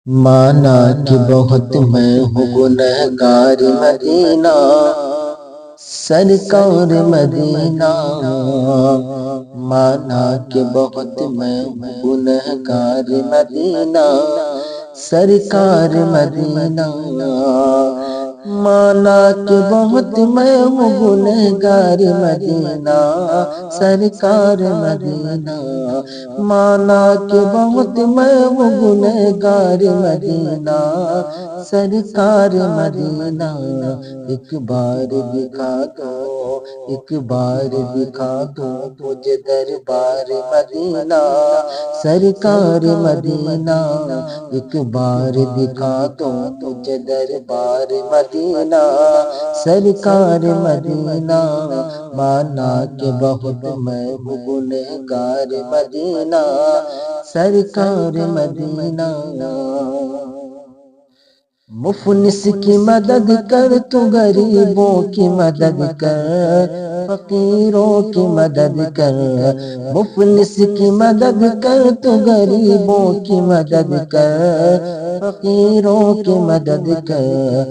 مانا کہ بہت میں ہوں گنہگار مدینہ، سرکار مدینہ۔ مانا کہ بہت میں ہوں گنہگار مدینہ، سرکار مدینہ۔ مانا کہ بہت میں ہوں گنہگار مدینہ، سرکار مدینہ۔ مانا کہ بہت میں ہوں گنہگار مدینہ، سرکار مدینہ۔ ایک بار دکھا دو، ایک بار دکھا دو مجھے دربار مدینہ، سرکار مدینہ۔ ایک بار دکھا دو مجھے دربار مدینہ، سرکار مدینہ۔ مانا کہ بہت میں ہوں گنہگار مدینہ، سرکار مدینہ۔ مفلس کی مدد کر تو غریبوں کی مدد کر، فقیروں کی مدد کر۔ مفلس کی مدد کر تو غریبوں کی مدد کر، فقیروں کی مدد کر۔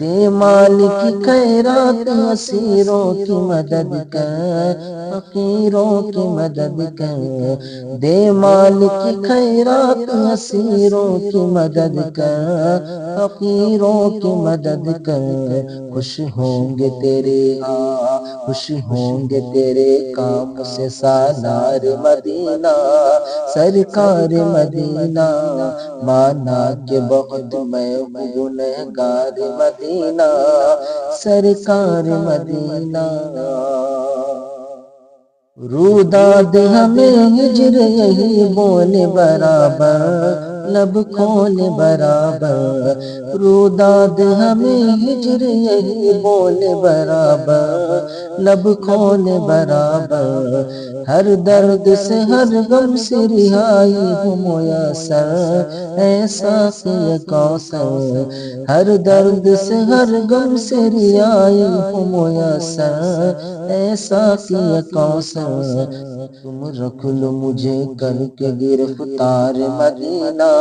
دے مال کی خیرات اسیروں کی مدد کر، فقیروں کی مدد کر۔ دے مال کی خیرات اسیروں کی مدد کر، فقیروں کی مدد کر۔ خوش ہوں گے تیرے خوش ہوں گے تیرے کام سے سالار مدینہ، سرکار مدینہ۔ مانا کہ بہت میں ہوں گنہگار مدینہ، سرکار مدینہ۔ روداد ہمیں ہجر یہی بولے برابر، لب کھولے برابر۔ روداد ہمیں ہجر یہی بولے برابر، لب کھولے برابر۔ ہر درد سے ہر غم سے رہائی ہو میسر، ایسا کہ کوثر۔ ہر درد سے ہر غم سے رہائی ہو میسر، ایسا کہ کوثر۔ تم رکھ لو مجھے کر کے گرفتار مدینہ،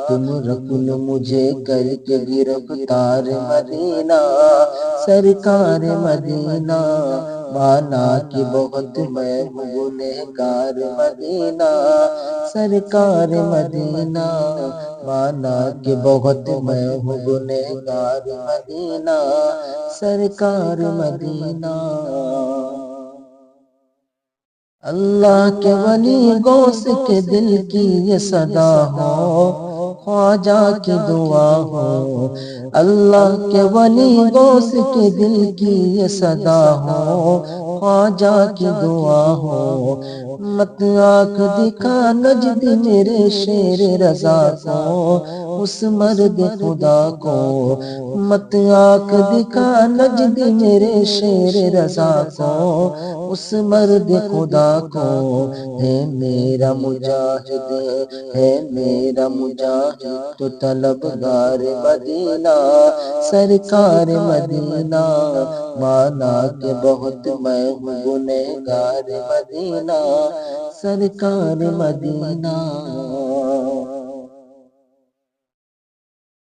تم رکھ لو مجھے کر کے گرفتار مدینہ، سرکار مدینہ۔ مانا کہ بہت میں ہوں گنہگار مدینہ، سرکار مدینہ۔ مانا کہ بہت میں ہوں گنہگار مدینہ، سرکار مدینہ۔ اللہ کے ولی غوث کے دل کی یہ صدا ہو، خواجہ کی دعا ہو۔ اللہ کے ولی غوث کے دل کی یہ صدا ہو، خواجہ کی دعا ہو۔ مت آنکھ دکھا نجد میرے شیر رضا کو، اس مرد خدا کو۔ مت آنکھ دکھا نجد میرے شیر رضا کو، اس مرد خدا کو۔ ہے میرا مجاہد، ہے میرا مجاہد تو طلبگار مدینہ، سرکار مدینہ۔ مانا کہ بہت میں ہوں گنہگار مدینہ، سرکار مدینہ۔